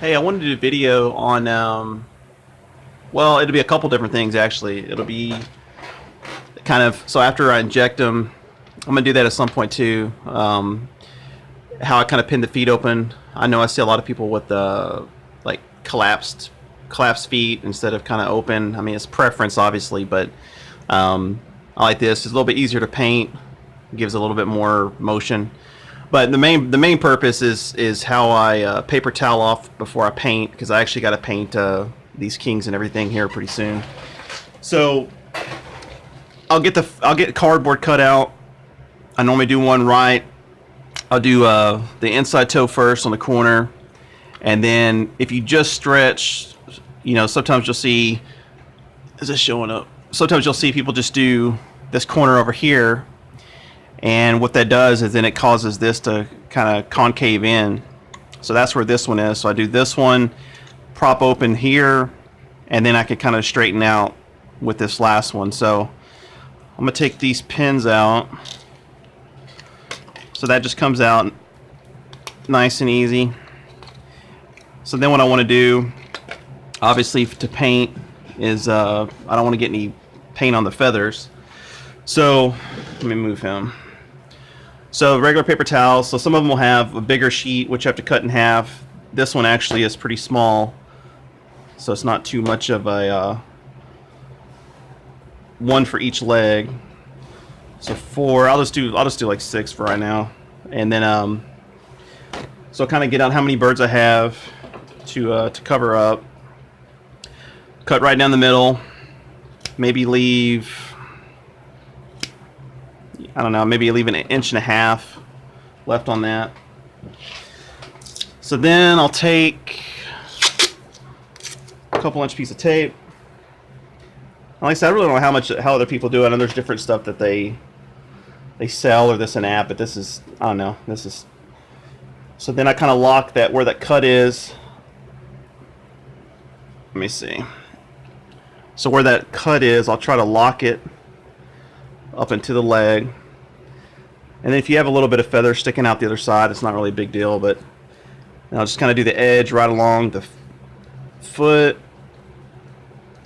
Hey, I wanted to do a video on, well, it'll be a couple different things actually. It'll be kind of, so after I inject them, I'm going to do that at some point too. How I kind of pin the feet open. I know I see a lot of people with like collapsed feet instead of kind of open. I mean, it's preference obviously, but I like this. It's a little bit easier to paint. It gives a little bit more motion. But the main purpose is how I paper towel off before I paint, because I actually got to paint these kings and everything here pretty soon. So I'll get cardboard cut out. I normally do one right. I'll do the inside toe first on the corner, and then if you just stretch, you know, sometimes you'll see, is this showing up? Sometimes you'll see people just do this corner over here. And what that does is then it causes this to kind of concave in. So that's where this one is. So I do this one, prop open here, and then I can kind of straighten out with this last one. So I'm going to take these pins out. So that just comes out nice and easy. So then what I want to do, obviously to paint, is I don't want to get any paint on the feathers. So let me move him. So regular paper towels, so some of them will have a bigger sheet which you have to cut in half. This one actually is pretty small, so it's not too much of a one for each leg. So four, I'll just do like 6 for right now. And then so kind of get out how many birds I have to cover up. Cut right down the middle, maybe leave, I don't know, maybe leave an 1.5 inches left on that. So then I'll take a couple inch piece of tape. Like I said, I really don't know how other people do it. I know there's different stuff that they sell or this an app, but this is, I don't know, this is. So then I kind of lock that where that cut is. Let me see. So where that cut is, I'll try to lock it up into the leg. And then if you have a little bit of feather sticking out the other side, it's not really a big deal, but I'll just kind of do the edge right along the foot.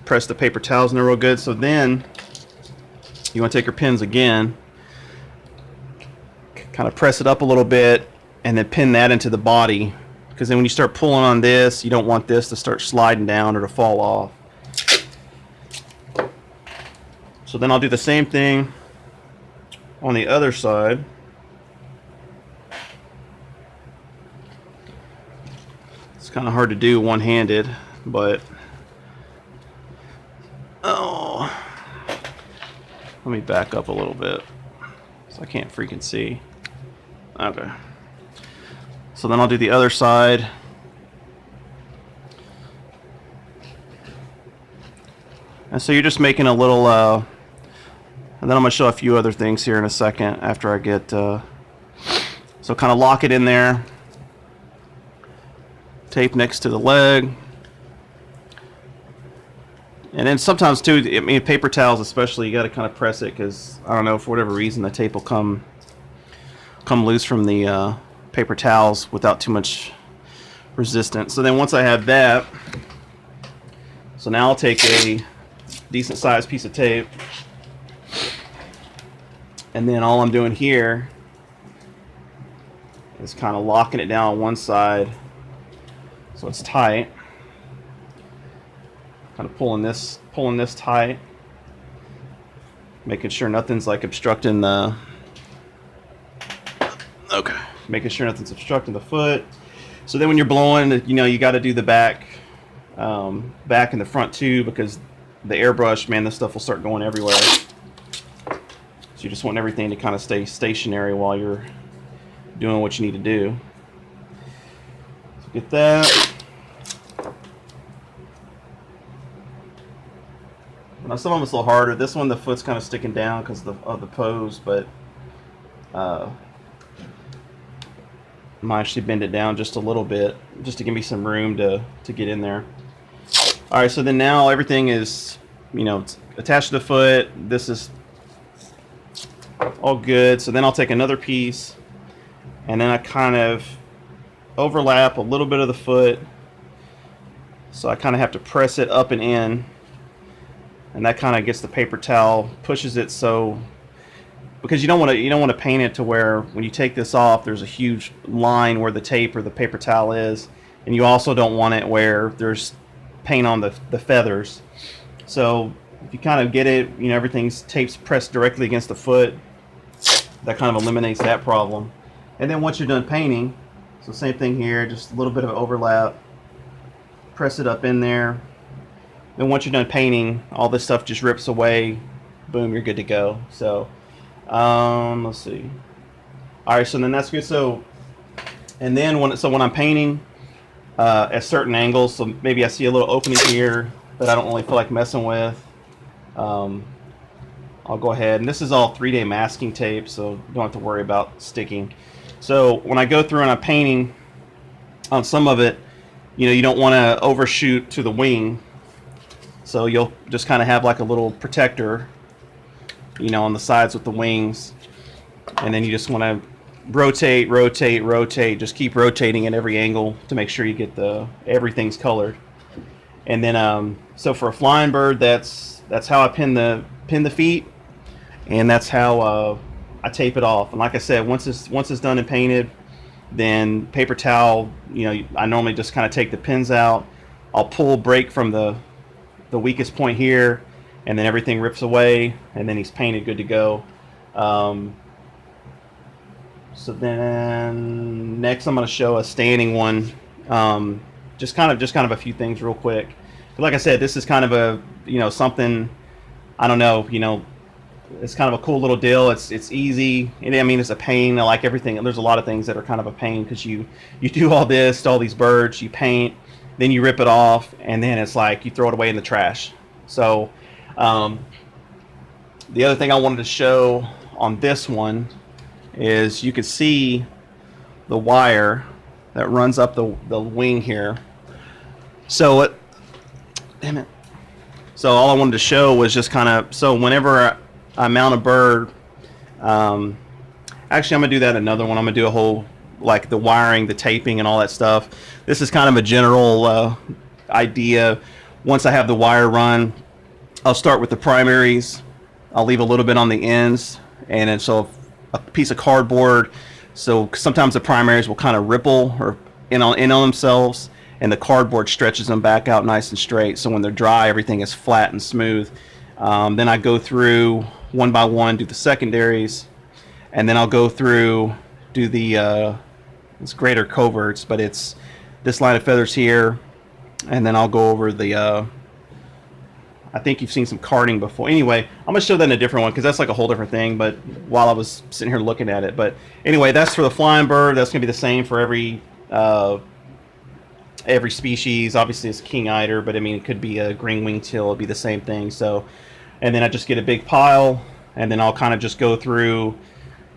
Press the paper towels in there real good. So then you want to take your pins again, kind of press it up a little bit, and then pin that into the body, because then when you start pulling on this, you don't want this to start sliding down or to fall off. So then I'll do the same thing on the other side. It's kind of hard to do one-handed, but oh, let me back up a little bit so I can't freaking see. Okay. So then I'll do the other side. And so you're just making a little and then I'm going to show a few other things here in a second after I get, so kind of lock it in there. Tape next to the leg. And then sometimes too, I mean, paper towels especially, you got to kind of press it because, I don't know, for whatever reason, the tape will come loose from the paper towels without too much resistance. So then once I have that, so now I'll take a decent sized piece of tape. And then all I'm doing here is kind of locking it down on one side so it's tight. Kind of pulling this tight, making sure nothing's like obstructing the. Okay, making sure nothing's obstructing the foot. So then when you're blowing, you know, you got to do the back and the front too, because the airbrush, man, this stuff will start going everywhere. So you just want everything to kind of stay stationary while you're doing what you need to do. So get that. Now some of them it's a little harder. This one, the foot's kind of sticking down because of the pose, but I might actually bend it down just a little bit, just to give me some room to get in there. All right, so then now everything is, you know, it's attached to the foot. This is all good. So then I'll take another piece, and then I kind of overlap a little bit of the foot So I kind of have to press it up and in, and that kind of gets the paper towel, pushes it so, because you don't want to paint it to where when you take this off there's a huge line where the tape or the paper towel is, and you also don't want it where there's paint on the feathers. So if you kind of get it, everything's tape's pressed directly against the foot, that kind of eliminates that problem. And then once you're done painting, so same thing here, just a little bit of overlap, press it up in there. Then once you're done painting, all this stuff just rips away, boom, you're good to go. So let's see. All right, so then that's good. So, and then when I'm painting at certain angles, so maybe I see a little opening here that I don't really feel like messing with, I'll go ahead, and this is all 3-day masking tape, so you don't have to worry about sticking. So when I go through and I'm painting on some of it, you don't want to overshoot to the wing, so you'll just kind of have like a little protector, on the sides with the wings, and then you just want to rotate, just keep rotating at every angle to make sure you get everything's colored. And then so for a flying bird, that's how I pin the feet, and that's how I tape it off. And like I said, once it's done and painted, then paper towel, I normally just kind of take the pins out, I'll pull break from the weakest point here, and then everything rips away, and then he's painted, good to go. So then next I'm going to show a standing one, just kind of a few things real quick. But like I said, this is kind of a something, I don't know, it's kind of a cool little deal. It's easy. It's a pain. I like everything. There's a lot of things that are kind of a pain because you do all this to all these birds, you paint, then you rip it off, and then it's like you throw it away in the trash. So the other thing I wanted to show on this one is you can see the wire that runs up the wing here. So damn it. So all I wanted to show was just kind of, so whenever I mount a bird, actually I'm gonna do that another one. I'm gonna do a whole, like the wiring, the taping, and all that stuff. This is kind of a general idea. Once I have the wire run, I'll start with the primaries. I'll leave a little bit on the ends, and then so a piece of cardboard. So sometimes the primaries will kind of ripple or in on themselves, and the cardboard stretches them back out nice and straight. So when they're dry, everything is flat and smooth. Then I go through one by one, do the secondaries, and then I'll go through, do the it's greater coverts, but it's this line of feathers here, and then I'll go over the I think you've seen some carding before. Anyway, I'm gonna show that in a different one because that's like a whole different thing, but while I was sitting here looking at it. But anyway, that's for the flying bird. That's gonna be the same for every species. Obviously it's king eider, but it could be a green winged teal, it'd be the same thing. So, and then I just get a big pile, and then I'll kind of just go through,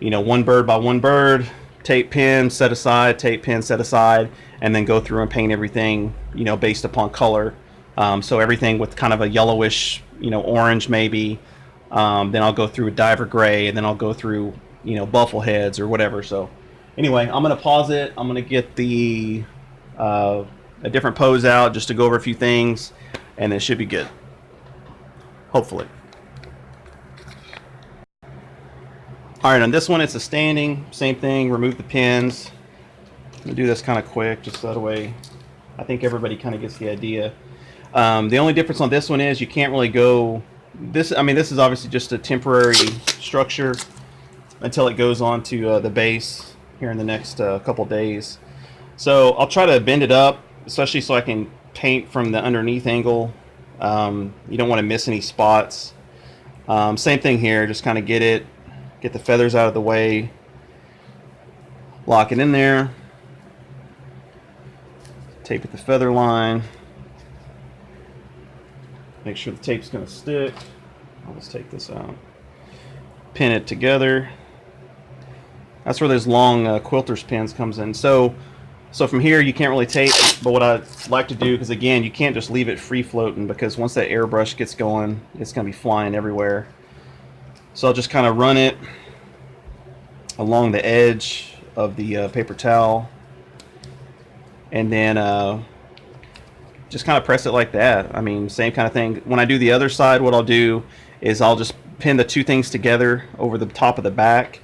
one bird by one bird, tape pin, set aside, tape pin, set aside, and then go through and paint everything, based upon color. So everything with kind of a yellowish, orange maybe. Then I'll go through a diver gray, and then I'll go through, buffle heads or whatever. So anyway, I'm gonna pause it. I'm gonna get the a different pose out just to go over a few things, and it should be good. Hopefully. All right, on this one it's a standing, same thing. Remove the pins. I'm gonna do this kind of quick, just so that way I think everybody kind of gets the idea. The only difference on this one is you can't really go this. This is obviously just a temporary structure until it goes on to the base here in the next couple days. So I'll try to bend it up, especially so I can paint from the underneath angle. You don't want to miss any spots. Same thing here, just kind of get the feathers out of the way, lock it in there, tape at the feather line, make sure the tape's going to stick. I'll just take this out, pin it together. That's where those long quilter's pins comes in. So from here you can't really tape, but what I like to do, because again you can't just leave it free floating, because once that airbrush gets going it's going to be flying everywhere. So I'll just kind of run it along the edge of the paper towel, and then just kind of press it like that. I mean, same kind of thing. When I do the other side, what I'll do is I'll just pin the two things together over the top of the back,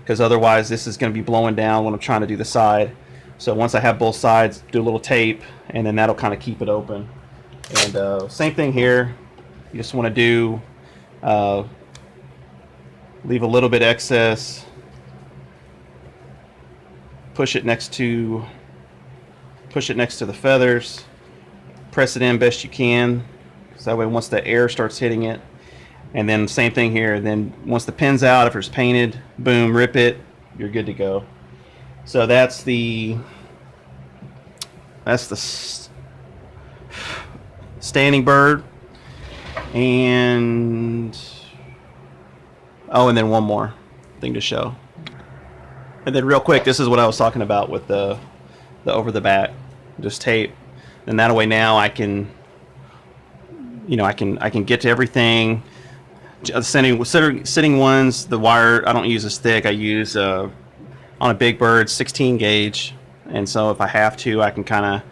because otherwise this is going to be blowing down when I'm trying to do the side. So once I have both sides, do a little tape, and then that'll kind of keep it open. And same thing here. You just want to do, leave a little bit excess, push it next to the feathers, press it in best you can, so that way once the air starts hitting it. And then same thing here. Then once the pin's out, if it's painted, boom, rip it, you're good to go. So that's the standing bird. And oh, and then one more thing to show. And then real quick, this is what I was talking about with the over the back, just tape. And that way now I can, you know, I can get to everything. Sitting ones, the wire I don't use as thick. I use on a big bird 16 gauge, and so if I have to, I can kind of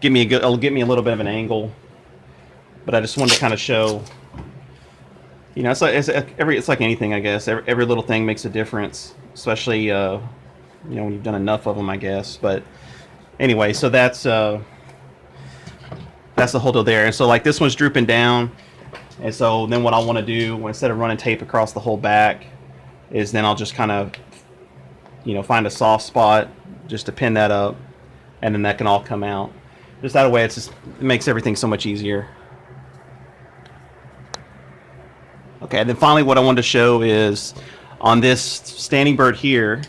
it'll give me a little bit of an angle. But I just wanted to kind of show, you know, it's like anything, I guess. Every little thing makes a difference, especially you know, when you've done enough of them, I guess. But anyway, so that's the whole deal there. And so like this one's drooping down. And so then what I want to do, instead of running tape across the whole back, is then I'll just kind of, you know, find a soft spot just to pin that up, and then that can all come out. Just that way, it makes everything so much easier. Okay, and then finally what I wanted to show is on this standing bird here,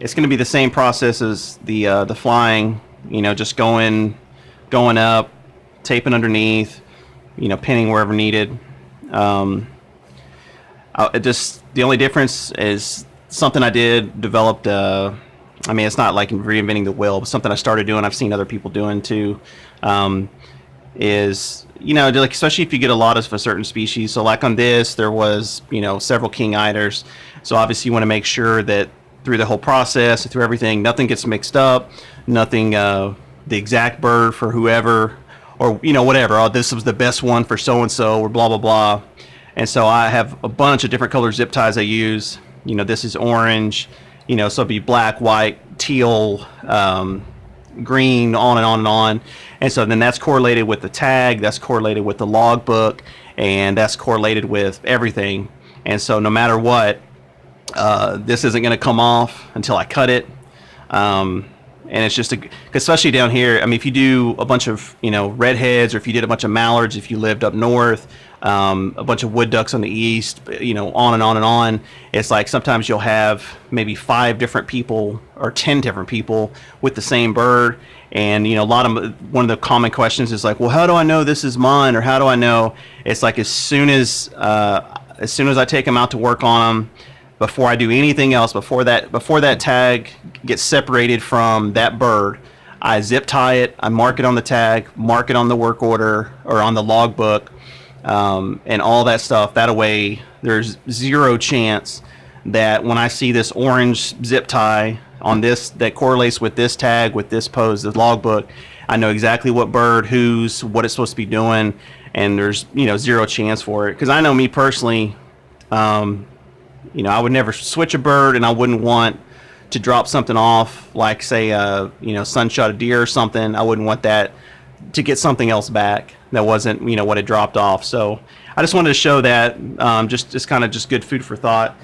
it's going to be the same process as the flying, you know, just going up, taping underneath, you know, pinning wherever needed. The only difference is something I developed. I mean, it's not like reinventing the wheel, but something I started doing. I've seen other people doing too. Is, you know, like especially if you get a lot of a certain species. So like on this, there was, you know, several king eiders. So obviously you want to make sure that through the whole process, through everything, nothing gets mixed up, nothing, the exact bird for whoever, or, you know, whatever. Oh, this was the best one for so-and-so, or blah, blah, blah. And so I have a bunch of different color zip ties I use. You know, this is orange, you know, so it'll be black, white, teal, green, on and on and on. And so then that's correlated with the tag, that's correlated with the logbook, and that's correlated with everything. And so no matter what, this isn't going to come off until I cut it. And it's just especially down here, I mean, if you do a bunch of, you know, redheads, or if you did a bunch of mallards, if you lived up north, a bunch of wood ducks on the east, you know, on and on and on, it's like sometimes you'll have maybe 5 different people or 10 different people with the same bird. And, you know, one of the common questions is like, well, how do I know this is mine, or how do I know? It's like as soon as I take them out to work on them, before I do anything else, before that tag gets separated from that bird, I zip tie it, I mark it on the tag, mark it on the work order or on the logbook, and all that stuff. That way, there's zero chance that when I see this orange zip tie on this that correlates with this tag, with this pose, the logbook, I know exactly what bird, what it's supposed to be doing, and there's, you know, zero chance for it. Because I know me personally, you know, I would never switch a bird, and I wouldn't want to drop something off, like say, you know, sunshot a deer or something. I wouldn't want that to get something else back that wasn't, you know, what it dropped off. So I just wanted to show that, just kind of just good food for thought.